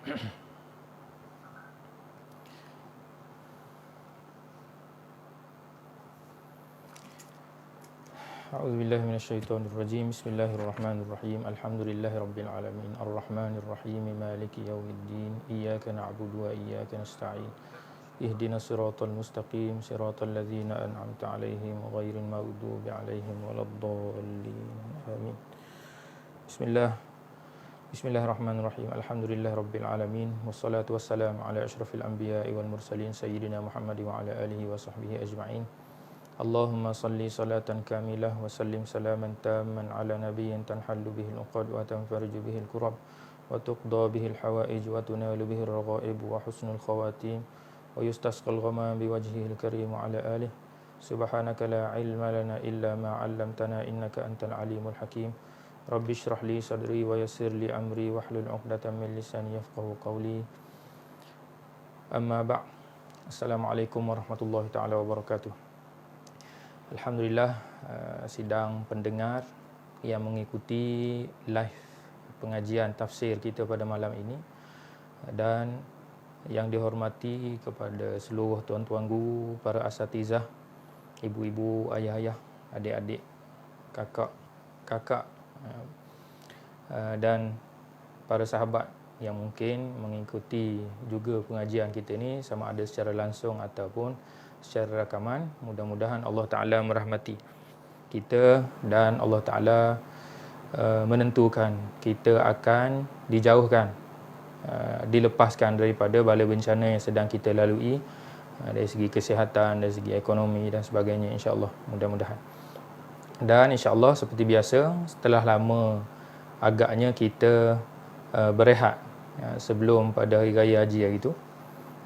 A'udzubillahi minasyaitonirrajim. Bismillahirrahmanirrahim. Alhamdulillahirabbil alamin. Arrahmanirrahim. Maliki yaumiddin. Iyyaka na'budu wa iyyaka nasta'in. Ihdinas siratal mustaqim, siratal ladzina an'amta 'alaihim ghairil maghdubi 'alaihim waladdallin. Amin. Bismillahirrahmanirrahim. Alhamdulillahirabbil alamin. Wassalatu wassalamu ala asyrafil anbiya'i wal mursalin sayyidina Muhammad wa ala alihi wa sahbihi ajma'in. Allahumma salli salatan kamilah wa sallim salaman tamman ala nabiyyin tanhallu bihil uqad wa tanfariju bihil kurab wa tuqda bihil hawaij wa tunalu bihil raghaib wa husnul khawatim wa yustasqal ghamam biwajhihil karim wa ala alihi. Subhanaka la ilma lana illa ma 'allamtana innaka antal alimul hakim. Rabbi shrah li sadri wa yassir li amri wahlul 'uqdatam min lisani yafqahu qawli. Amma ba'. Assalamualaikum warahmatullahi taala wabarakatuh. Alhamdulillah, sidang pendengar yang mengikuti live pengajian tafsir kita pada malam ini, dan yang dihormati kepada seluruh tuan-tuan guru, para asatizah, ibu-ibu, ayah-ayah, adik-adik, kakak, dan para sahabat yang mungkin mengikuti juga pengajian kita ini sama ada secara langsung ataupun secara rakaman. Mudah-mudahan Allah Ta'ala merahmati kita dan Allah Ta'ala menentukan kita akan dijauhkan, dilepaskan daripada bala bencana yang sedang kita lalui, dari segi kesihatan, dari segi ekonomi dan sebagainya, insya-Allah, mudah-mudahan. Dan insya-Allah seperti biasa, setelah lama agaknya kita berehat sebelum pada Hari Raya Haji hari itu,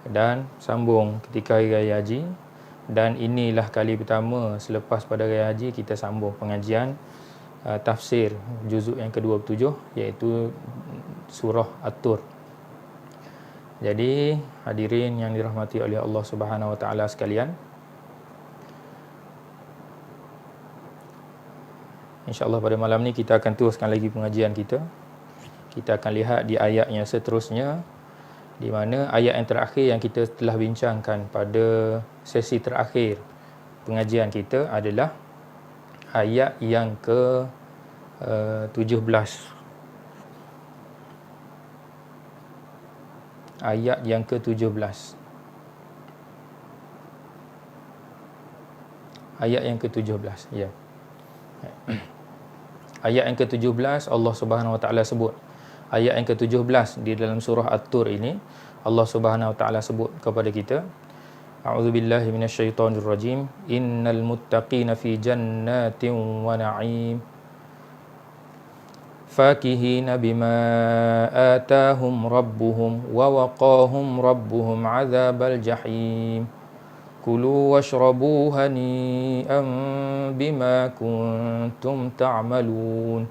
dan sambung ketika Hari Raya Haji, dan inilah kali pertama selepas pada Raya Haji kita sambung pengajian tafsir juzuk yang ke-27, iaitu surah At-Tur. Jadi hadirin yang dirahmati oleh Allah Subhanahu Wa Taala sekalian, insya-Allah pada malam ni kita akan teruskan lagi pengajian kita. Kita akan lihat di ayat yang seterusnya, di mana ayat yang terakhir yang kita telah bincangkan pada sesi terakhir pengajian kita adalah ayat yang ke-17. Ayat yang ke-17. Ayat yang ke-17, ya. Ayat yang ke-17 Allah Subhanahu Wa Taala sebut. Ayat yang ke-17 di dalam surah At-Tur ini, Allah Subhanahu Wa Taala sebut kepada kita, A'udzubillahi minasyaitonirrajim. Innal muttaqina fi jannatin wa na'im. Fakihina bima atahum rabbuhum wa waqahum rabbuhum 'adzabal jahim. Kulu washrabu hani'an bima kuntum ta'malun.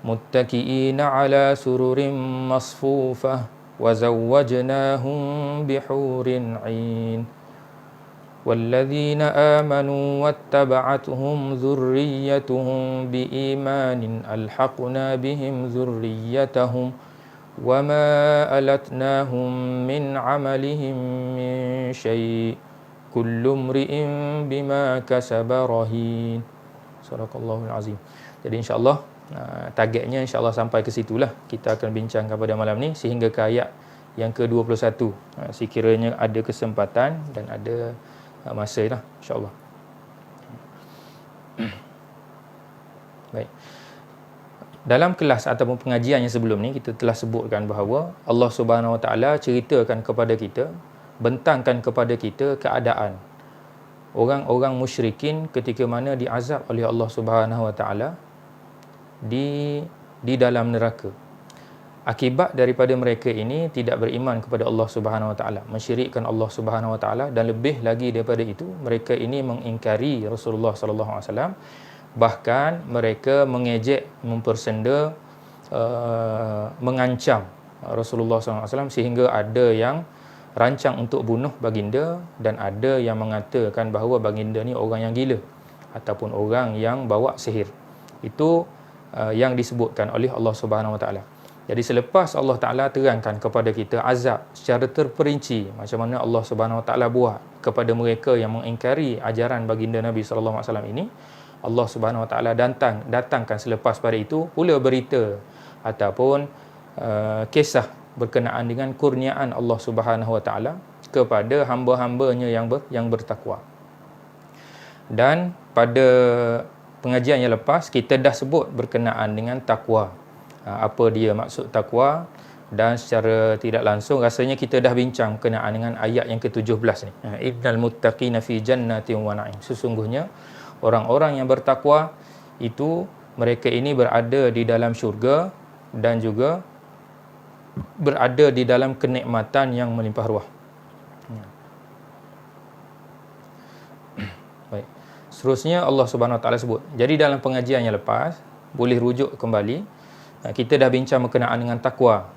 Muttaki'ina ala sururin masfufah wa zawwajnahum bihurin 'ain. Walladzina amanu wattaba'atuhum dzurriyyatuhum biimanin alhaqna bihim dzurriyyatahum wama alatnahum min 'amalihim min syai'. Kullu imri'in bima kasaba rahin. Sadaqallahul azim. Jadi insya-Allah targetnya insya-Allah sampai ke situlah kita akan bincangkan pada malam ni sehingga ke ayat yang ke-21, sekiranya ada kesempatan dan ada masa lah, insya-Allah. Baik. Dalam kelas ataupun pengajian yang sebelum ni kita telah sebutkan bahawa Allah Subhanahu Wa Taala ceritakan kepada kita, bentangkan kepada kita keadaan orang-orang musyrikin ketika mana diazab oleh Allah Subhanahu Wa Taala di dalam neraka. Akibat daripada mereka ini tidak beriman kepada Allah Subhanahu Wa Taala, mensyirikkan Allah Subhanahu Wa Taala, dan lebih lagi daripada itu, mereka ini mengingkari Rasulullah sallallahu alaihi wasallam. Bahkan mereka mengejek, mempersenda, mengancam Rasulullah sallallahu alaihi wasallam, sehingga ada yang rancang untuk bunuh baginda, dan ada yang mengatakan bahawa baginda ni orang yang gila ataupun orang yang bawa sihir. Itu yang disebutkan oleh Allah Subhanahu Wa Taala. Jadi selepas Allah Ta'ala terangkan kepada kita azab secara terperinci macam mana Allah Subhanahu Wa Ta'ala buat kepada mereka yang mengingkari ajaran baginda Nabi sallallahu alaihi wasallam ini, Allah Subhanahu Wa Ta'ala datangkan selepas pada itu pula berita ataupun kisah berkenaan dengan kurniaan Allah Subhanahu Wa Ta'ala kepada hamba-hambanya yang bertakwa. Dan pada pengajian yang lepas kita dah sebut berkenaan dengan takwa. Apa dia maksud takwa, dan secara tidak langsung rasanya kita dah bincang berkenaan dengan ayat yang ke-17 ni. Innal muttaqina fi jannatin wa na'im. Sesungguhnya orang-orang yang bertakwa itu mereka ini berada di dalam syurga dan juga berada di dalam kenikmatan yang melimpah ruah. Baik. Seterusnya Allah Subhanahu Wa Taala sebut. Jadi dalam pengajian yang lepas boleh rujuk kembali. Kita dah bincang berkenaan dengan takwa.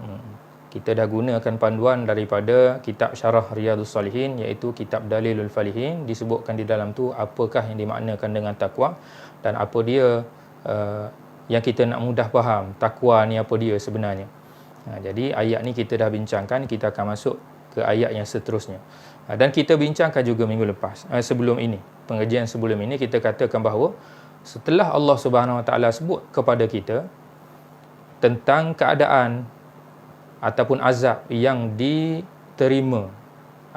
Kita dah gunakan panduan daripada kitab Syarah Riyadhus Salihin, iaitu kitab Dalilul Falihin. Disebutkan di dalam tu apakah yang dimaknakan dengan takwa dan apa dia yang kita nak mudah faham takwa ni apa dia sebenarnya. Jadi ayat ni kita dah bincangkan, kita akan masuk ke ayat yang seterusnya. Dan kita bincangkan juga minggu lepas, sebelum ini, pengajian sebelum ini kita katakan bahawa setelah Allah Subhanahu Wa Taala sebut kepada kita tentang keadaan ataupun azab yang diterima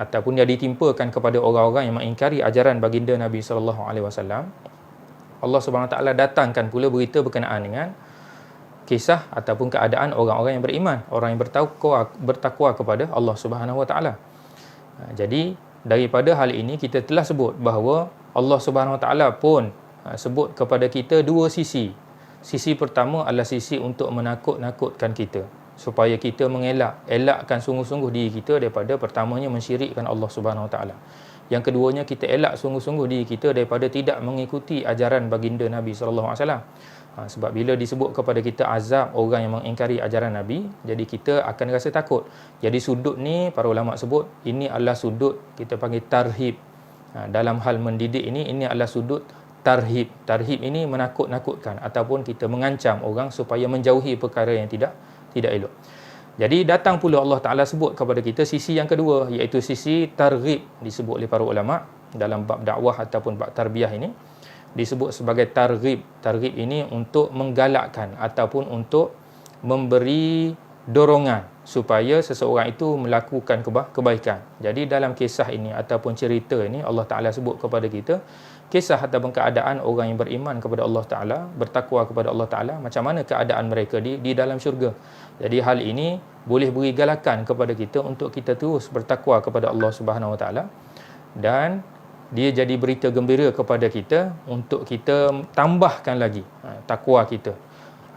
ataupun yang ditimpakan kepada orang-orang yang mengingkari ajaran baginda Nabi sallallahu alaihi wasallam, Allah Subhanahu Wa Taala datangkan pula berita berkenaan dengan kisah ataupun keadaan orang-orang yang beriman, orang yang bertakwa kepada Allah Subhanahu Wa Taala. Jadi daripada hal ini kita telah sebut bahawa Allah Subhanahu Wa Taala pun sebut kepada kita dua sisi. Sisi pertama adalah sisi untuk menakut-nakutkan kita supaya kita elakkan sungguh-sungguh diri kita daripada pertamanya mensyirikkan Allah Subhanahu Wa Taala. Yang keduanya kita elak sungguh-sungguh diri kita daripada tidak mengikuti ajaran baginda Nabi sallallahu alaihi wasallam. Sebab bila disebut kepada kita azab orang yang mengingkari ajaran Nabi, jadi kita akan rasa takut. Jadi sudut ni para ulama sebut ini adalah sudut kita panggil tarhib. Dalam hal mendidik ini adalah sudut tarhib. Tarhib ini menakut-nakutkan ataupun kita mengancam orang supaya menjauhi perkara yang tidak elok. Jadi datang pula Allah Ta'ala sebut kepada kita sisi yang kedua, iaitu sisi targhib. Disebut oleh para ulama dalam bab dakwah ataupun bab tarbiyah ini disebut sebagai targhib. Targhib ini untuk menggalakkan ataupun untuk memberi dorongan supaya seseorang itu melakukan kebaikan. Jadi dalam kisah ini ataupun cerita ini Allah Ta'ala sebut kepada kita kisah ataupun keadaan orang yang beriman kepada Allah Ta'ala, bertakwa kepada Allah Ta'ala, macam mana keadaan mereka di dalam syurga. Jadi hal ini boleh beri galakan kepada kita untuk kita terus bertakwa kepada Allah Subhanahu Wa Ta'ala, dan dia jadi berita gembira kepada kita untuk kita tambahkan lagi takwa kita,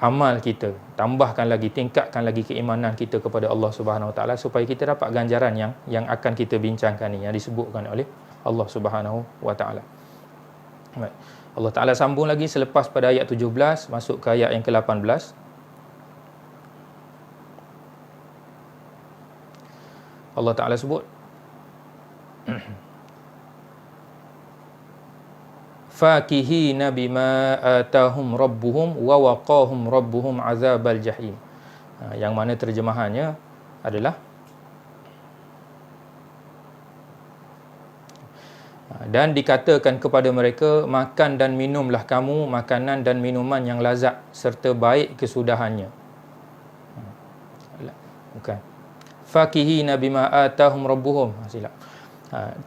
amal kita, tambahkan lagi, tingkatkan lagi keimanan kita kepada Allah Subhanahu Wa Ta'ala supaya kita dapat ganjaran yang akan kita bincangkan ni, yang disebutkan oleh Allah Subhanahu Wa Ta'ala. Baik. Allah Ta'ala sambung lagi selepas pada ayat 17 masuk ke ayat yang ke-18. Allah Ta'ala sebut fakihina bima atahum rabbuhum wa waqahum rabbuhum azabal jahim. Yang mana terjemahannya adalah dan dikatakan kepada mereka, makan dan minumlah kamu makanan dan minuman yang lazat serta baik kesudahannya. Bukan. Fakihina bima atahum rabbuhum. Silap.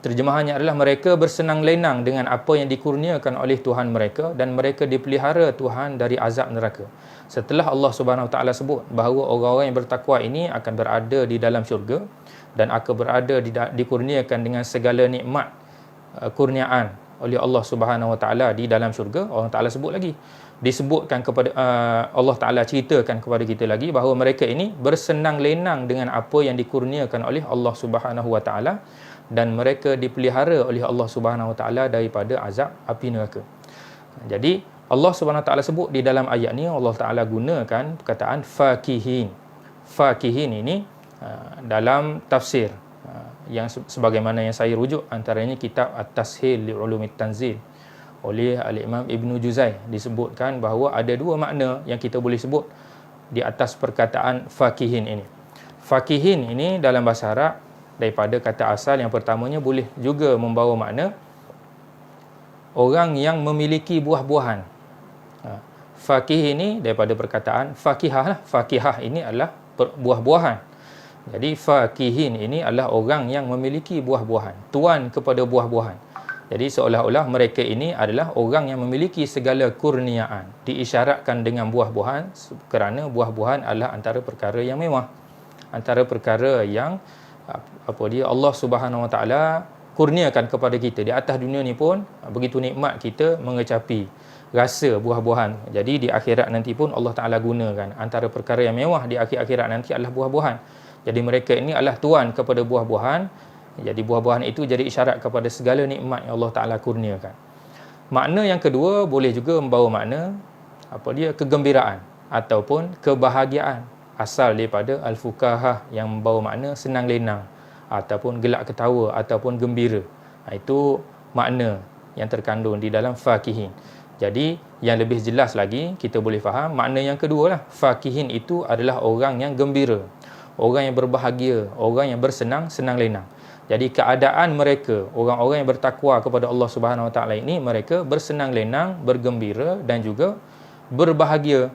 Terjemahannya adalah mereka bersenang lenang dengan apa yang dikurniakan oleh Tuhan mereka dan mereka dipelihara Tuhan dari azab neraka. Setelah Allah Subhanahu Wa Taala sebut bahawa orang-orang yang bertakwa ini akan berada di dalam syurga dan akan berada dikurniakan dengan segala nikmat kurniaan oleh Allah Subhanahu Wa Taala di dalam syurga, Allah Taala sebut lagi, disebutkan kepada Allah Taala ceritakan kepada kita lagi bahawa mereka ini bersenang lenang dengan apa yang dikurniakan oleh Allah Subhanahu Wa Taala dan mereka dipelihara oleh Allah Subhanahu Wa Taala daripada azab api neraka. Jadi Allah Subhanahu Wa Taala sebut di dalam ayat ni, Allah Taala gunakan perkataan fakihin. Fakihin ini dalam tafsir yang sebagaimana yang saya rujuk antaranya kitab At-Tashil li Ulumit Tanzil oleh Al-Imam Ibn Juzai, disebutkan bahawa ada dua makna yang kita boleh sebut di atas perkataan fakihin ini. Fakihin ini dalam bahasa Arab daripada kata asal yang pertamanya boleh juga membawa makna orang yang memiliki buah-buahan. Fakih ini daripada perkataan fakihah lah. Fakihah ini adalah buah-buahan. Jadi fakihin ini adalah orang yang memiliki buah-buahan, tuan kepada buah-buahan. Jadi seolah-olah mereka ini adalah orang yang memiliki segala kurniaan. Diisyaratkan dengan buah-buahan kerana buah-buahan adalah antara perkara yang mewah. Antara perkara yang Allah Subhanahu Wa Taala kurniakan kepada kita. Di atas dunia ni pun begitu nikmat kita mengecapi rasa buah-buahan. Jadi di akhirat nanti pun Allah Taala gunakan antara perkara yang mewah di akhirat nanti adalah buah-buahan. Jadi mereka ini adalah tuan kepada buah-buahan. Jadi buah-buahan itu jadi isyarat kepada segala nikmat yang Allah Taala kurniakan. Makna yang kedua boleh juga membawa makna kegembiraan ataupun kebahagiaan, asal daripada al-fukahah yang membawa makna senang lenang ataupun gelak ketawa ataupun gembira. Itu makna yang terkandung di dalam fakihin. Jadi yang lebih jelas lagi kita boleh faham makna yang kedua lah. Fakihin itu adalah orang yang gembira, orang yang berbahagia, orang yang bersenang lenang. Jadi keadaan mereka, orang-orang yang bertakwa kepada Allah Subhanahu Wa Taala ini, mereka bersenang lenang, bergembira dan juga berbahagia.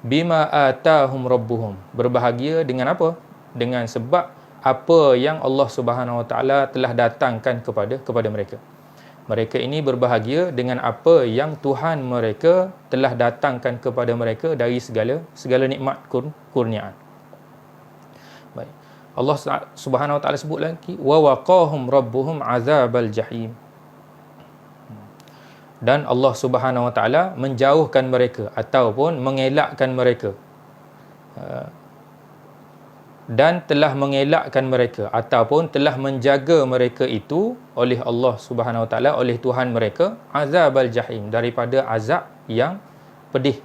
Bima atahum rabbuhum. Berbahagia dengan apa? Dengan sebab apa yang Allah Subhanahu Wa Taala telah datangkan kepada mereka. Mereka ini berbahagia dengan apa yang Tuhan mereka telah datangkan kepada mereka dari segala nikmat kurniaan. Baik. Allah Subhanahu Wa Taala sebut lagi wa waqahum rabbuhum azabal jahim. Dan Allah Subhanahu Wa Taala menjauhkan mereka ataupun mengelakkan mereka dan telah mengelakkan mereka ataupun telah menjaga mereka itu oleh Allah Subhanahu Wa Taala, oleh Tuhan mereka, azabal jahim, daripada azab yang pedih.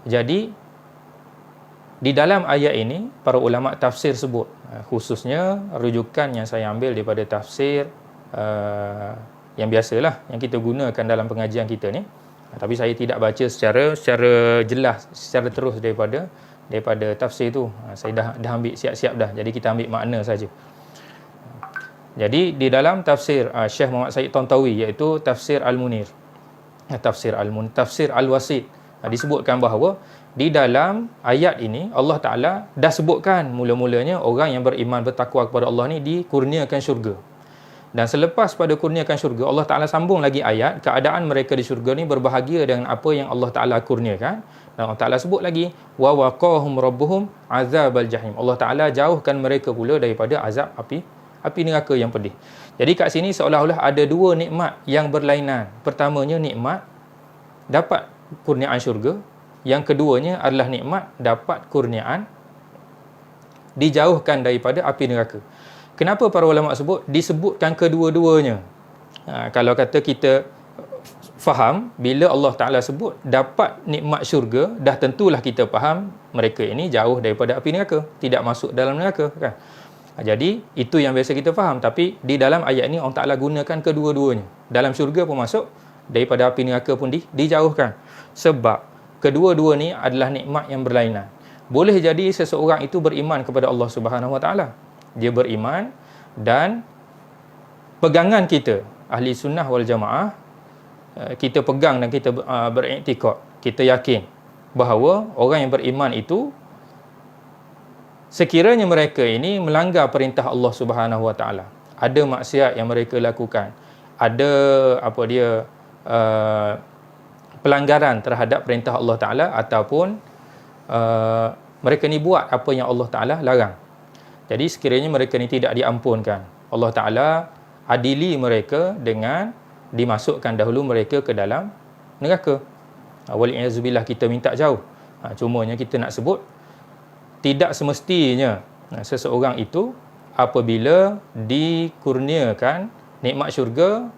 Jadi di dalam ayat ini para ulama tafsir sebut, khususnya rujukan yang saya ambil daripada tafsir yang biasalah yang kita gunakan dalam pengajian kita ni, tapi saya tidak baca secara jelas, secara terus daripada tafsir tu. Saya dah ambil siap-siap dah, jadi kita ambil makna saja. Jadi di dalam tafsir Syekh Muhammad Said Tantawi, iaitu tafsir Al-Munir, tafsir Al-Wasit, disebutkan bahawa di dalam ayat ini Allah Ta'ala dah sebutkan mula-mulanya orang yang beriman bertakwa kepada Allah ni dikurniakan syurga. Dan selepas pada kurniakan syurga, Allah Ta'ala sambung lagi ayat, keadaan mereka di syurga ni berbahagia dengan apa yang Allah Ta'ala kurniakan. Dan Allah Ta'ala sebut lagi wa waqahum rabbuhum azabal jahim. Allah Ta'ala jauhkan mereka pula daripada azab api neraka yang pedih. Jadi kat sini seolah-olah ada dua nikmat yang berlainan. Pertamanya nikmat dapat kurniaan syurga, yang keduanya adalah nikmat dapat kurniaan dijauhkan daripada api neraka. Kenapa para ulama sebut disebutkan kedua-duanya? Kalau kata kita faham, bila Allah Ta'ala sebut dapat nikmat syurga, dah tentulah kita faham mereka ini jauh daripada api neraka, tidak masuk dalam neraka, kan? Jadi itu yang biasa kita faham. Tapi di dalam ayat ini Allah Ta'ala gunakan kedua-duanya. Dalam syurga pun masuk, daripada api neraka pun dijauhkan. Sebab kedua-dua ni adalah nikmat yang berlainan. Boleh jadi seseorang itu beriman kepada Allah Subhanahu Wa Taala. Dia beriman dan pegangan kita ahli sunnah wal jamaah, kita pegang dan kita beriktikad, kita yakin bahawa orang yang beriman itu sekiranya mereka ini melanggar perintah Allah Subhanahu Wa Taala, ada maksiat yang mereka lakukan, ada pelanggaran terhadap perintah Allah Ta'ala, ataupun mereka ni buat apa yang Allah Ta'ala larang. Jadi sekiranya mereka ni tidak diampunkan, Allah Ta'ala adili mereka dengan dimasukkan dahulu mereka ke dalam neraka. Wali'azubillah, kita minta jauh. Cumanya kita nak sebut, tidak semestinya seseorang itu apabila dikurniakan nikmat syurga,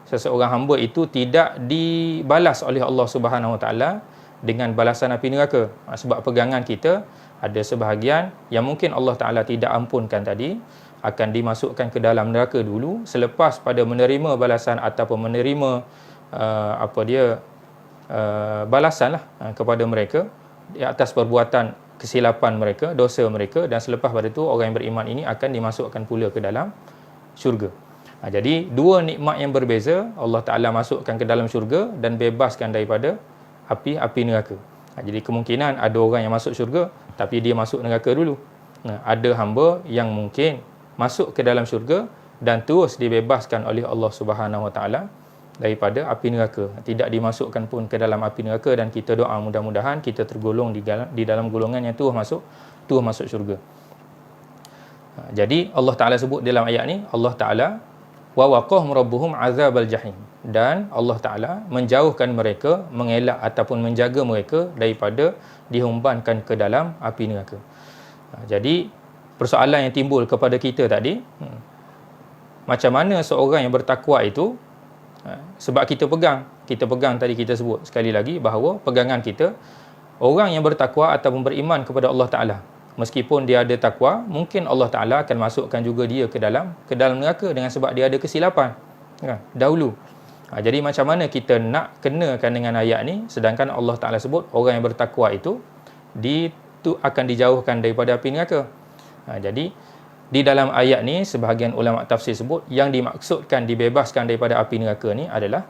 seseorang hamba itu tidak dibalas oleh Allah Subhanahu Wa Taala dengan balasan api neraka. Sebab pegangan kita ada sebahagian yang mungkin Allah Ta'ala tidak ampunkan tadi, akan dimasukkan ke dalam neraka dulu, selepas pada menerima balasan ataupun menerima balasan lah kepada mereka, di atas perbuatan kesilapan mereka, dosa mereka, dan selepas pada itu orang yang beriman ini akan dimasukkan pula ke dalam syurga. Jadi dua nikmat yang berbeza, Allah Ta'ala masukkan ke dalam syurga dan bebaskan daripada api neraka. Jadi kemungkinan ada orang yang masuk syurga tapi dia masuk neraka dulu. Ada hamba yang mungkin masuk ke dalam syurga dan terus dibebaskan oleh Allah Subhanahu Wa Ta'ala daripada api neraka. Tidak dimasukkan pun ke dalam api neraka, dan kita doa mudah-mudahan kita tergolong di dalam golongan yang terus masuk syurga. Jadi Allah Ta'ala sebut dalam ayat ni, Allah Ta'ala wa waqahum rabbuhum azabal jahim, dan Allah Ta'ala menjauhkan mereka, mengelak ataupun menjaga mereka daripada dihumbankan ke dalam api neraka. Jadi persoalan yang timbul kepada kita tadi, macam mana seorang yang bertakwa itu, sebab kita pegang tadi kita sebut sekali lagi bahawa pegangan kita, orang yang bertakwa ataupun beriman kepada Allah Ta'ala, meskipun dia ada takwa, mungkin Allah Ta'ala akan masukkan juga dia ke dalam neraka dengan sebab dia ada kesilapan dahulu. Jadi macam mana kita nak kenakan dengan ayat ni, sedangkan Allah Ta'ala sebut orang yang bertakwa itu akan dijauhkan daripada api neraka. Jadi di dalam ayat ni, sebahagian ulama tafsir sebut yang dimaksudkan dibebaskan daripada api neraka ni adalah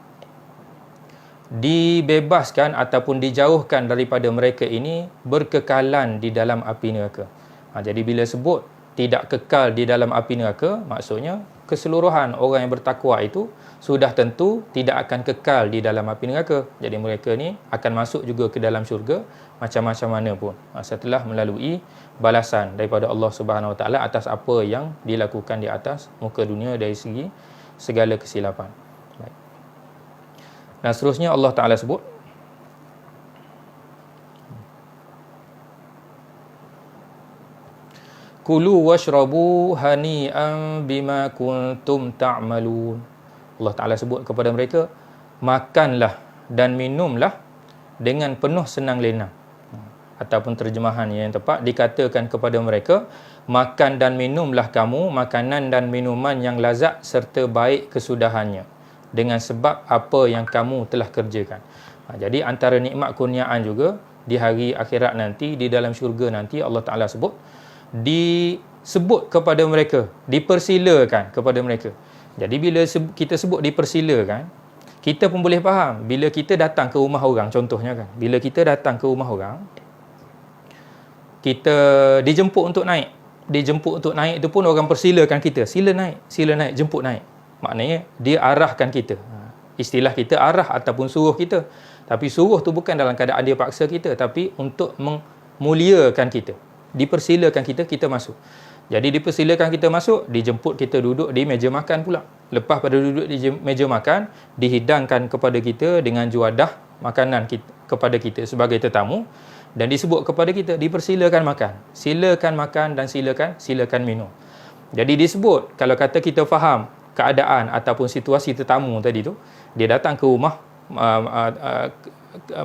dibebaskan ataupun dijauhkan daripada mereka ini berkekalan di dalam api neraka. Jadi bila sebut tidak kekal di dalam api neraka, maksudnya keseluruhan orang yang bertakwa itu sudah tentu tidak akan kekal di dalam api neraka. Jadi mereka ni akan masuk juga ke dalam syurga macam-macam mana pun, setelah melalui balasan daripada Allah Subhanahu Wa Taala atas apa yang dilakukan di atas muka dunia dari segi segala kesilapan. Baik. Dan seterusnya Allah Taala sebut, kulu washrabu hani'an bima kuntum ta'malun. Allah Ta'ala sebut kepada mereka, makanlah dan minumlah dengan penuh senang lenang. Ataupun terjemahan yang tepat, dikatakan kepada mereka, makan dan minumlah kamu makanan dan minuman yang lazat serta baik kesudahannya, dengan sebab apa yang kamu telah kerjakan. Jadi antara nikmat kurniaan juga di hari akhirat nanti, di dalam syurga nanti, Allah Ta'ala sebut, disebut kepada mereka, dipersilakan kepada mereka. Jadi bila kita sebut dipersilakan, kita pun boleh faham. Bila kita datang ke rumah orang, contohnya kan, bila kita datang ke rumah orang, kita dijemput untuk naik. Dijemput untuk naik itu pun orang persilakan kita, sila naik, jemput naik. Maknanya dia arahkan kita. Istilah kita arah ataupun suruh kita. Tapi suruh tu bukan dalam keadaan dia paksa kita, tapi untuk memuliakan kita. Dipersilakan kita masuk. Jadi dipersilakan kita masuk, dijemput kita duduk di meja makan pula. Lepas pada duduk di meja makan, dihidangkan kepada kita dengan juadah makanan kepada kita sebagai tetamu, dan disebut kepada kita, dipersilakan makan. Silakan makan dan silakan minum. Jadi disebut, kalau kata kita faham keadaan ataupun situasi tetamu tadi tu, dia datang ke rumah,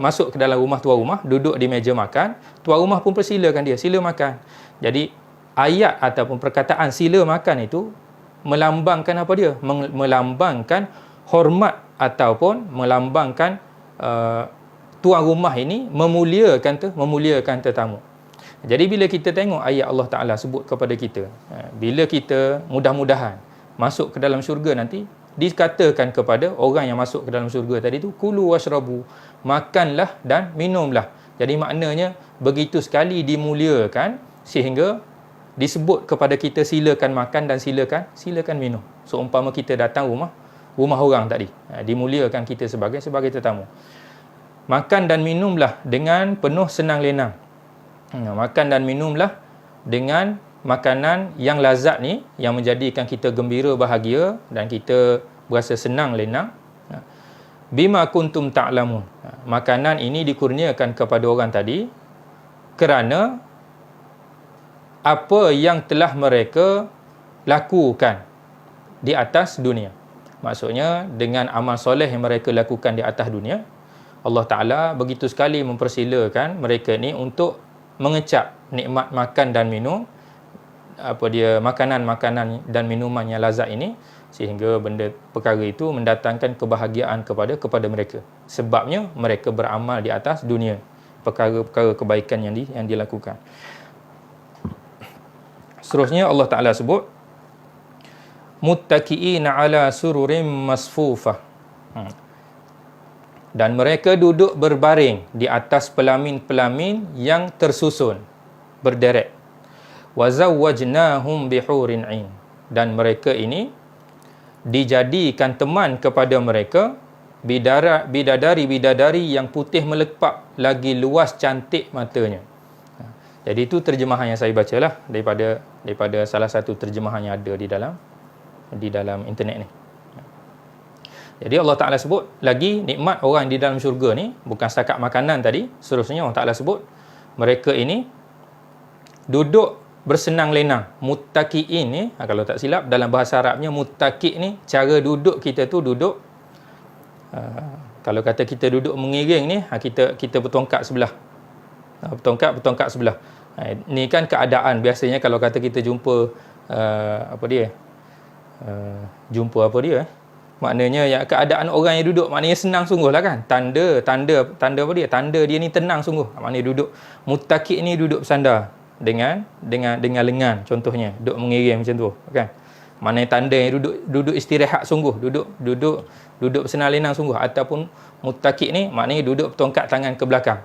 masuk ke dalam rumah tuan rumah, duduk di meja makan, tuan rumah pun persilakan dia, sila makan. Jadi ayat ataupun perkataan sila makan itu melambangkan apa dia? Melambangkan hormat ataupun melambangkan tuan rumah ini memuliakan tetamu. Jadi bila kita tengok ayat Allah Ta'ala sebut kepada kita, bila kita mudah-mudahan masuk ke dalam syurga nanti, dikatakan kepada orang yang masuk ke dalam syurga tadi tu, kulu washrabu, makanlah dan minumlah. Jadi maknanya begitu sekali dimuliakan sehingga disebut kepada kita silakan makan dan silakan minum. So umpama kita datang rumah orang tadi, dimuliakan kita sebagai tetamu. Makan dan minumlah dengan penuh senang lenang. Makan dan minumlah dengan makanan yang lazat ni, yang menjadikan kita gembira, bahagia dan kita berasa senang lenang. Bima kuntum ta'lamun. Makanan ini dikurniakan kepada orang tadi kerana apa yang telah mereka lakukan di atas dunia. Maksudnya dengan amal soleh yang mereka lakukan di atas dunia, Allah Ta'ala begitu sekali mempersilakan mereka ni untuk mengecap nikmat makan dan minum, makanan dan minuman yang lazat ini, sehingga perkara itu mendatangkan kebahagiaan kepada mereka. Sebabnya mereka beramal di atas dunia. perkara-perkara kebaikan yang dilakukan. Seterusnya Allah Ta'ala sebut muttaqiina ala sururim masfufah. Dan mereka duduk berbaring di atas pelamin-pelamin yang tersusun, berderet. Wa zawwajnahum bihurin 'ain. Dan mereka ini dijadikan teman kepada mereka bidadari-bidadari yang putih melepak, lagi luas cantik matanya. Jadi itu terjemahan yang saya bacalah daripada salah satu terjemahan yang ada di dalam internet ni. Jadi Allah Ta'ala sebut lagi nikmat orang di dalam syurga ni, bukan setakat makanan tadi. Seterusnya Allah Ta'ala sebut mereka ini duduk bersenang lenang. Muttaqi'in ni, kalau tak silap dalam bahasa Arabnya muttaqi' ni, cara duduk kita tu duduk, kalau kata kita duduk mengiring ni, kita bertongkat sebelah. Bertongkat sebelah. Ni kan keadaan biasanya kalau kata kita jumpa maknanya ya, keadaan orang yang duduk maknanya senang sungguh lah kan. Tanda apa dia? Tanda dia ni tenang sungguh. Maknanya duduk. Muttaqi' ni duduk bersandar dengan lengan contohnya, duduk mengiring macam tu kan. Maknanya tanda yang duduk istirahat sungguh, duduk bersenang lenang sungguh. Ataupun muttaqi' ni maknanya duduk bertongkat tangan ke belakang.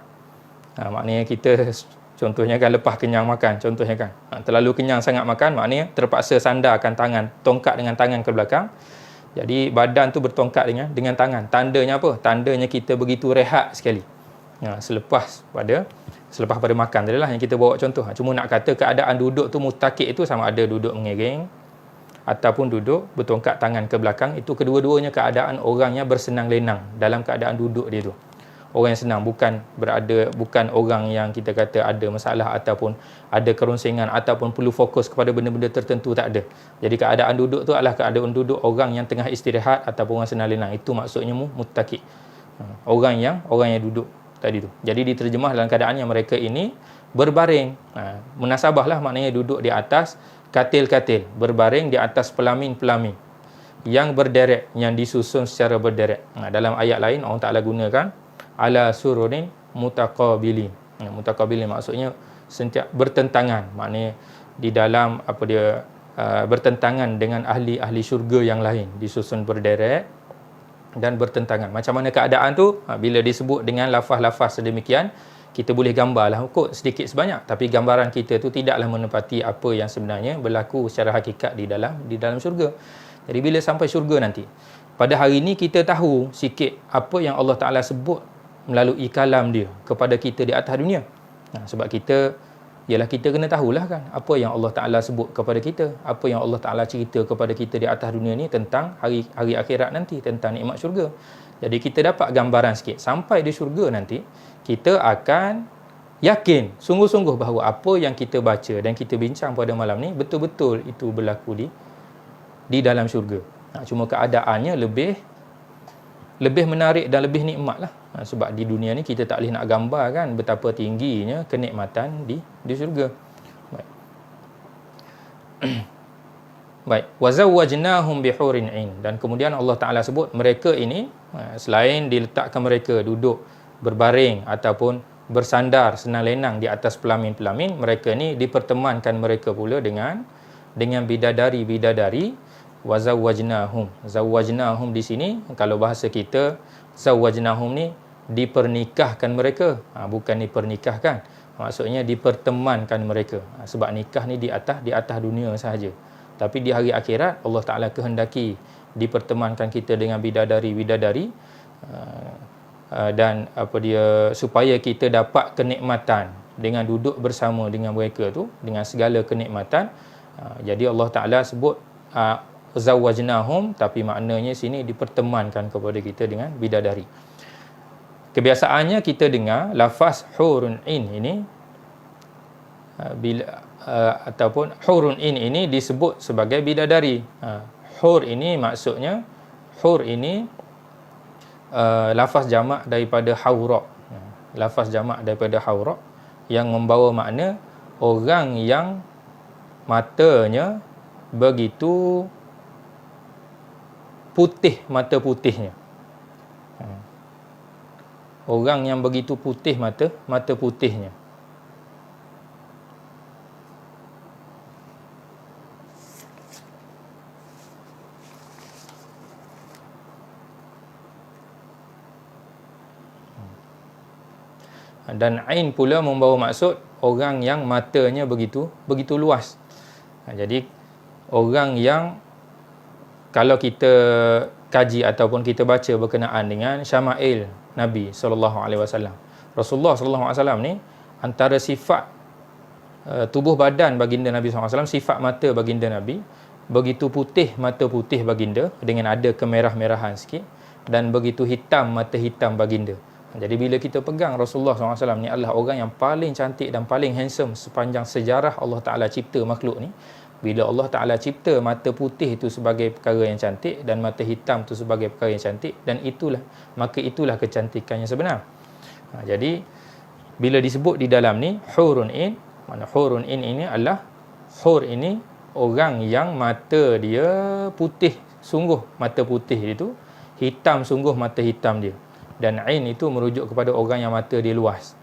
Maknanya kita contohnya kan lepas kenyang makan, contohnya kan. Terlalu kenyang sangat makan, maknanya terpaksa sandarkan tangan, tongkat dengan tangan ke belakang. Jadi badan tu bertongkat dengan tangan. Tandanya apa? Tandanya kita begitu rehat sekali. Selepas pada makan tadi lah yang kita bawa contoh. Cuma nak kata keadaan duduk tu muttaqi' itu sama ada duduk mengiring ataupun duduk bertongkat tangan ke belakang. Itu kedua-duanya keadaan orang yang bersenang lenang dalam keadaan duduk dia tu. Orang yang senang, bukan orang yang kita kata ada masalah ataupun ada kerunsingan ataupun perlu fokus kepada benda-benda tertentu, tak ada. Jadi keadaan duduk tu adalah keadaan duduk orang yang tengah istirahat ataupun orang senang lenang. Itu maksudnya muttaqi'. Orang yang duduk tadi tu. Jadi diterjemah dalam keadaan yang mereka ini berbaring. Munasabahlah maknanya duduk di atas katil-katil, berbaring di atas pelamin-pelamin yang berderet, yang disusun secara berderet. Dalam ayat lain Allah Ta'ala gunakan ala sururin mutaqabilin. Mutaqabilin maksudnya sentiasa bertentangan, maknanya di dalam bertentangan dengan ahli syurga yang lain, disusun berderet dan bertentangan. Macam mana keadaan tu? Bila disebut dengan lafaz-lafaz sedemikian, kita boleh gambarlah kot sedikit sebanyak, tapi gambaran kita tu tidaklah menepati apa yang sebenarnya berlaku secara hakikat di dalam syurga. Jadi bila sampai syurga nanti, pada hari ini kita tahu sikit apa yang Allah Ta'ala sebut melalui kalam dia kepada kita di atas dunia. Sebab kita kena tahulah kan apa yang Allah Ta'ala sebut kepada kita, apa yang Allah Ta'ala cerita kepada kita di atas dunia ni tentang hari akhirat nanti, tentang nikmat syurga. Jadi kita dapat gambaran sikit. Sampai di syurga nanti, kita akan yakin sungguh-sungguh bahawa apa yang kita baca dan kita bincang pada malam ni betul-betul itu berlaku di dalam syurga. Cuma keadaannya lebih menarik dan lebih nikmat lah. Sebab di dunia ni kita tak boleh nak gambar kan betapa tingginya kenikmatan di syurga. Baik. Wa zawwajnahum bihurin 'ain. Dan kemudian Allah Ta'ala sebut mereka ini, selain diletakkan mereka duduk berbaring ataupun bersandar senang lenang di atas pelamin-pelamin, mereka ni dipertemankan mereka pula dengan bidadari-bidadari. Wa zawwajnahum. Zawwajnahum di sini kalau bahasa kita, zawwajnahum ni dipernikahkan mereka, bukan dipernikahkan. Maksudnya dipertemankan mereka. Sebab nikah ni di atas dunia sahaja. Tapi di hari akhirat Allah Ta'ala kehendaki dipertemankan kita dengan bidadari-bidadari dan supaya kita dapat kenikmatan dengan duduk bersama dengan mereka tu, dengan segala kenikmatan. Jadi Allah Ta'ala sebut zawwajnahum, tapi maknanya sini dipertemankan kepada kita dengan bidadari. Kebiasaannya kita dengar lafaz hurun in ini ataupun hurun in ini disebut sebagai bidadari. Hur ini maksudnya, hur ini lafaz jamak daripada haura. Lafaz jamak daripada haura yang membawa makna orang yang matanya begitu putih, mata putihnya. Orang yang begitu putih mata putihnya. Dan ain pula membawa maksud orang yang matanya begitu luas. Jadi orang yang kalau kita kaji ataupun kita baca berkenaan dengan syama'il Nabi SAW. Rasulullah SAW ni antara sifat tubuh badan baginda Nabi SAW, sifat mata baginda Nabi begitu putih, mata putih baginda dengan ada kemerah-merahan sikit, dan begitu hitam, mata hitam baginda. Jadi bila kita pegang Rasulullah SAW ni adalah orang yang paling cantik dan paling handsome sepanjang sejarah Allah Ta'ala cipta makhluk ni. Bila Allah Ta'ala cipta mata putih itu sebagai perkara yang cantik dan mata hitam itu sebagai perkara yang cantik, dan maka itulah kecantikannya sebenar. Jadi bila disebut di dalam ni hurun in, mana hurun in ini adalah hur ini orang yang mata dia putih sungguh, mata putih itu hitam sungguh, mata hitam dia. Dan ain itu merujuk kepada orang yang mata dia luas.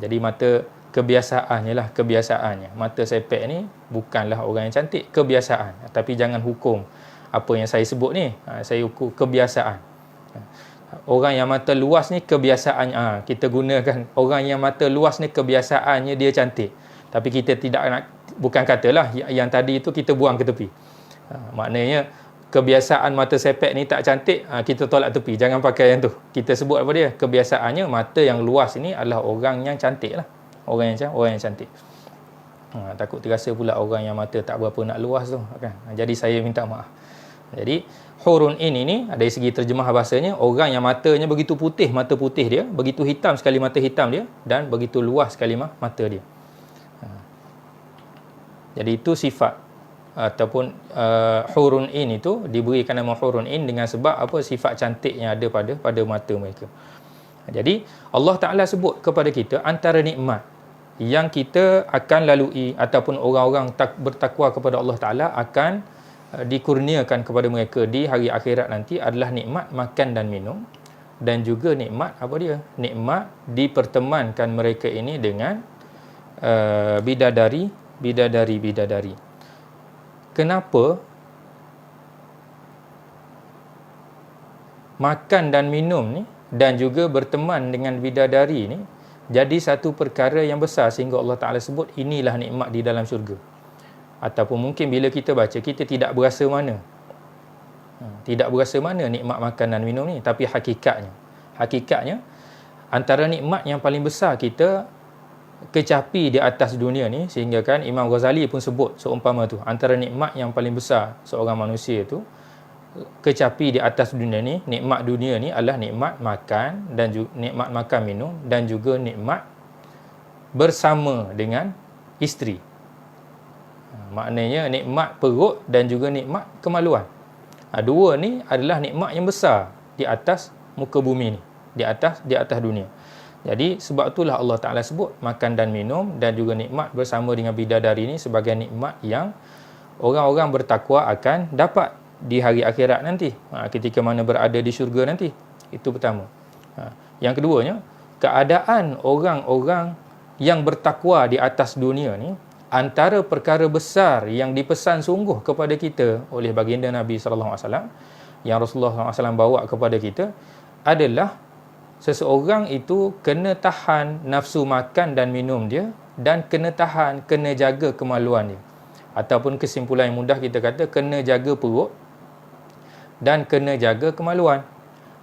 Jadi mata kebiasaannya. Mata sepek ni bukanlah orang yang cantik, kebiasaan. Tapi jangan hukum apa yang saya sebut ni. Saya hukum kebiasaan. Orang yang mata luas ni kebiasaannya. Kita gunakan orang yang mata luas ni kebiasaannya dia cantik. Tapi kita tidak nak, bukan katalah yang tadi itu kita buang ke tepi. Maknanya kebiasaan mata sepek ni tak cantik, kita tolak tepi. Jangan pakai yang tu. Kita sebut apa dia? Kebiasaannya mata yang luas ini adalah orang yang cantik lah. Orang yang cantik. Takut terasa pula orang yang mata tak berapa nak luas tu, kan? Jadi saya minta maaf. Jadi hurun in ini dari segi terjemah bahasanya orang yang matanya begitu putih, mata putih dia, begitu hitam sekali mata hitam dia, dan begitu luas sekali mata dia. Jadi itu sifat ataupun hurun in itu diberikan nama hurun in dengan sebab apa? Sifat cantik yang ada pada mata mereka. Jadi Allah Ta'ala sebut kepada kita antara nikmat yang kita akan lalui ataupun orang-orang bertakwa kepada Allah Ta'ala akan dikurniakan kepada mereka di hari akhirat nanti adalah nikmat makan dan minum, dan juga nikmat apa dia? Nikmat dipertemankan mereka ini dengan bidadari. Kenapa makan dan minum ni dan juga berteman dengan bidadari ni jadi satu perkara yang besar sehingga Allah Ta'ala sebut inilah nikmat di dalam syurga? Ataupun mungkin bila kita baca kita tidak berasa mana nikmat makan dan minum ni, tapi hakikatnya antara nikmat yang paling besar kita kecapi di atas dunia ni, sehingga kan Imam Ghazali pun sebut seumpama tu, antara nikmat yang paling besar seorang manusia tu kecapi di atas dunia ni, nikmat dunia ni adalah nikmat makan dan nikmat makan minum dan juga nikmat bersama dengan isteri. Maknanya nikmat perut dan juga nikmat kemaluan. Dua ni adalah nikmat yang besar di atas muka bumi ni, di atas dunia. Jadi sebab itulah Allah Ta'ala sebut makan dan minum dan juga nikmat bersama dengan bidadari ini sebagai nikmat yang orang-orang bertakwa akan dapat di hari akhirat nanti, ketika mana berada di syurga nanti. Itu pertama. Yang keduanya, keadaan orang-orang yang bertakwa di atas dunia ni, antara perkara besar yang dipesan sungguh kepada kita oleh baginda Nabi SAW, yang Rasulullah SAW bawa kepada kita adalah seseorang itu kena tahan nafsu makan dan minum dia, dan kena jaga kemaluan dia. Ataupun kesimpulan yang mudah kita kata, kena jaga perut dan kena jaga kemaluan.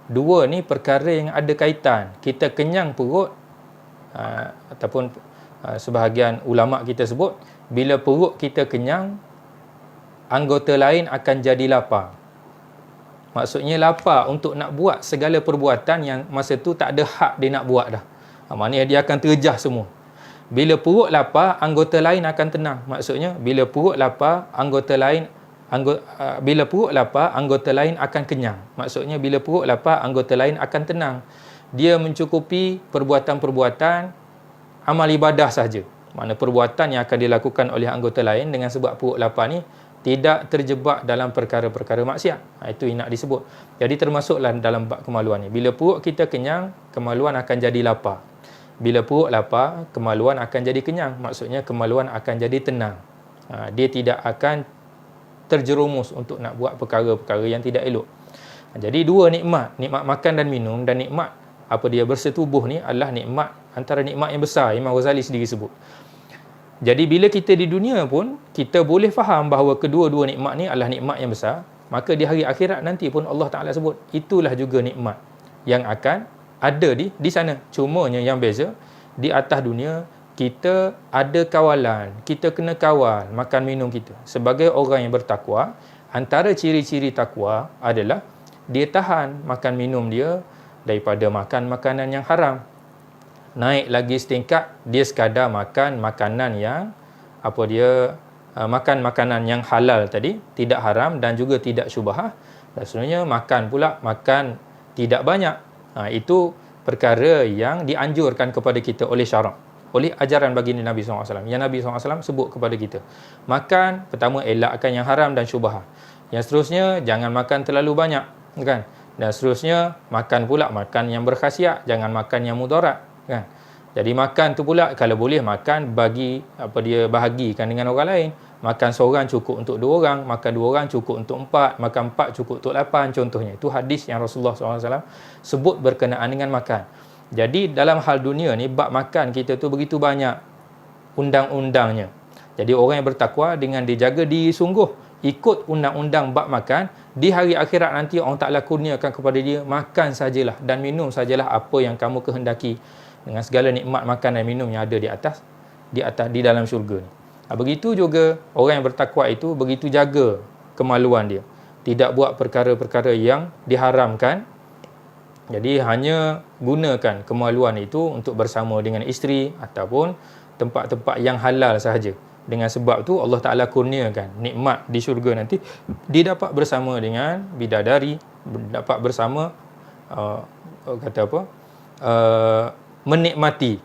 Dua ni perkara yang ada kaitan. Kita kenyang perut, ataupun sebahagian ulama kita sebut, bila perut kita kenyang, anggota lain akan jadi lapar. Maksudnya lapar untuk nak buat segala perbuatan yang masa tu tak ada hak dia nak buat dah. Maknanya dia akan terjah semua. Bila perut lapar, anggota lain akan tenang. Maksudnya bila perut lapar, anggota lain akan kenyang. Maksudnya bila perut lapar, anggota lain akan tenang. Dia mencukupi perbuatan-perbuatan amal ibadah sahaja. Mana perbuatan yang akan dilakukan oleh anggota lain dengan sebab perut lapar ni tidak terjebak dalam perkara-perkara maksiat. Itu yang nak disebut. Jadi termasuklah dalam bab kemaluan ni. Bila perut kita kenyang, kemaluan akan jadi lapar. Bila perut lapar, kemaluan akan jadi kenyang. Maksudnya kemaluan akan jadi tenang. Dia tidak akan terjerumus untuk nak buat perkara-perkara yang tidak elok. Jadi dua nikmat makan dan minum, dan nikmat bersetubuh ni adalah nikmat, antara nikmat yang besar. Imam Ghazali sendiri sebut. Jadi bila kita di dunia pun, kita boleh faham bahawa kedua-dua nikmat ni adalah nikmat yang besar, maka di hari akhirat nanti pun Allah Ta'ala sebut, itulah juga nikmat yang akan ada di sana. Cumanya yang beza, di atas dunia, kita ada kawalan, kita kena kawal makan minum kita. Sebagai orang yang bertakwa, antara ciri-ciri takwa adalah dia tahan makan minum dia daripada makan makanan yang haram. Naik lagi setingkat, dia sekadar makan makanan yang makan makanan yang halal tadi, tidak haram dan juga tidak syubhah. Dan sebenarnya makan tidak banyak. Itu perkara yang dianjurkan kepada kita oleh syarak, oleh ajaran baginda Nabi SAW. Yang Nabi SAW sebut kepada kita, makan, pertama elakkan yang haram dan syubhah. Yang seterusnya, jangan makan terlalu banyak, kan? Dan seterusnya, makan yang berkhasiat, jangan makan yang mudarat, kan? Jadi makan tu pula, kalau boleh makan bahagikan dengan orang lain. Makan seorang cukup untuk 2 orang, makan 2 orang cukup untuk 4, makan 4 cukup untuk 8 contohnya. Itu hadis yang Rasulullah SAW sebut berkenaan dengan makan. Jadi dalam hal dunia ni, bab makan kita tu begitu banyak undang-undangnya. Jadi orang yang bertakwa dengan dijaga diri sungguh, ikut undang-undang bab makan, di hari akhirat nanti Allah Ta'ala kurniakan kepada dia, makan sajalah dan minum sajalah apa yang kamu kehendaki, dengan segala nikmat makan dan minum yang ada di dalam syurga ni. Begitu juga orang yang bertakwa itu begitu jaga kemaluan dia, tidak buat perkara-perkara yang diharamkan. Jadi hanya gunakan kemaluan itu untuk bersama dengan isteri ataupun tempat-tempat yang halal sahaja. Dengan sebab tu Allah Ta'ala kurniakan nikmat di syurga nanti, dia dapat bersama dengan bidadari, dapat bersama menikmati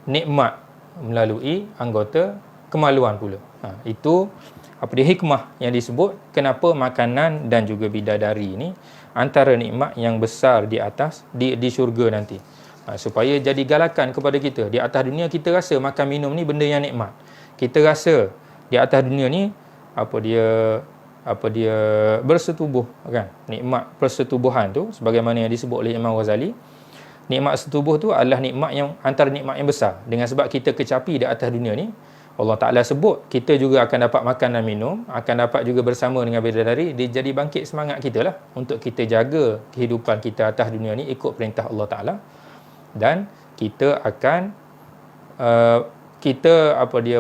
nikmat melalui anggota kemaluan pula. Itu hikmah yang disebut kenapa makanan dan juga bidadari ini antara nikmat yang besar di syurga nanti. Supaya jadi galakan kepada kita. Di atas dunia kita rasa makan minum ni benda yang nikmat. Kita rasa di atas dunia ni bersetubuh, kan? Nikmat persetubuhan tu sebagaimana yang disebut oleh Imam Ghazali. Nikmat setubuh tu adalah nikmat yang antara nikmat yang besar. Dengan sebab kita kecapi di atas dunia ni, Allah Ta'ala sebut kita juga akan dapat makan dan minum, akan dapat juga bersama dengan bidadari. Dia jadi bangkit semangat kita lah untuk kita jaga kehidupan kita atas dunia ni ikut perintah Allah Ta'ala. Dan kita akan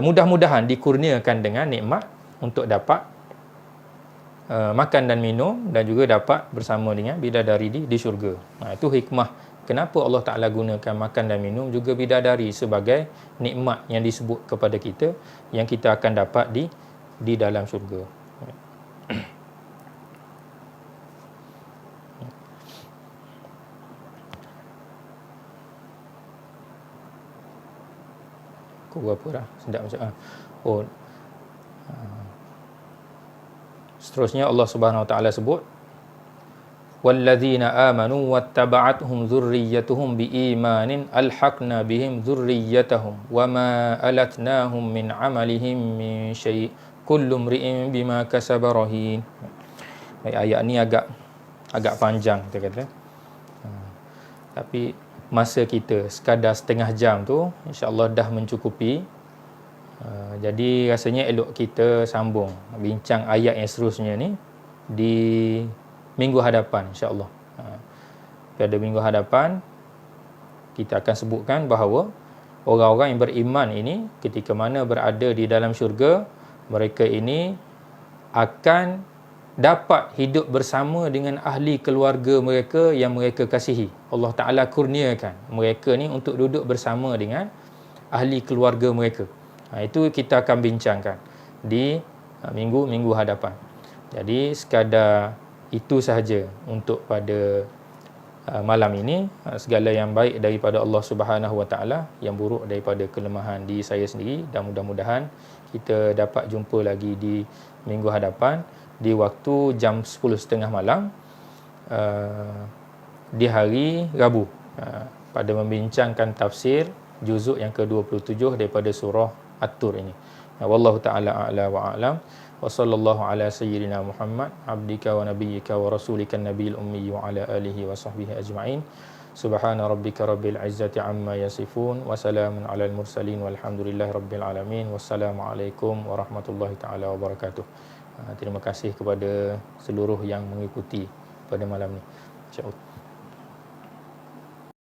mudah-mudahan dikurniakan dengan nikmat untuk dapat makan dan minum dan juga dapat bersama dengan bidadari di syurga. Itu hikmah kenapa Allah Ta'ala gunakan makan dan minum juga bidadari sebagai nikmat yang disebut kepada kita, yang kita akan dapat di dalam syurga. Kau berapa dah? Sedap macam seterusnya Allah Subhanahu Wa Ta'ala sebut, walladzina amanu wattaba'athum dzurriyyatuhum biimanin alhaqna bihim dzurriyyatahum wama alatnahum min amalihim min syai' kullu imri'in bima kasaba rahin. Ayat ni agak panjang kita kata. Tapi masa kita sekadar setengah jam tu insya-Allah dah mencukupi. Jadi rasanya elok kita sambung bincang ayat yang seterusnya ni di minggu hadapan insya-Allah. Pada minggu hadapan kita akan sebutkan bahawa orang-orang yang beriman ini ketika mana berada di dalam syurga, mereka ini akan dapat hidup bersama dengan ahli keluarga mereka yang mereka kasihi. Allah Ta'ala kurniakan mereka ni untuk duduk bersama dengan ahli keluarga mereka. Itu kita akan bincangkan di minggu hadapan. Jadi sekadar itu sahaja untuk pada malam ini. Segala yang baik daripada Allah Subhanahu Wa Ta'ala, yang buruk daripada kelemahan diri saya sendiri, dan mudah-mudahan kita dapat jumpa lagi di minggu hadapan di waktu jam 10.30 malam di hari Rabu pada membincangkan tafsir juzuk yang ke-27 daripada surah At-Tur ini. Wallahu ta'ala a'la wa a'lam. Wa sallallahu ala sayyidina Muhammad abdika wa nabiyyika wa rasulika nabiyil ummi wa ala alihi wa sahbihi ajma'in. Subhana rabbika rabbil izzati amma yasifun wa salamun alal mursalin walhamdulillahi rabbil alamin. Wassalamualaikum warahmatullahi taala wabarakatuh. Terima kasih kepada seluruh yang mengikuti pada malam ni. InsyaAllah.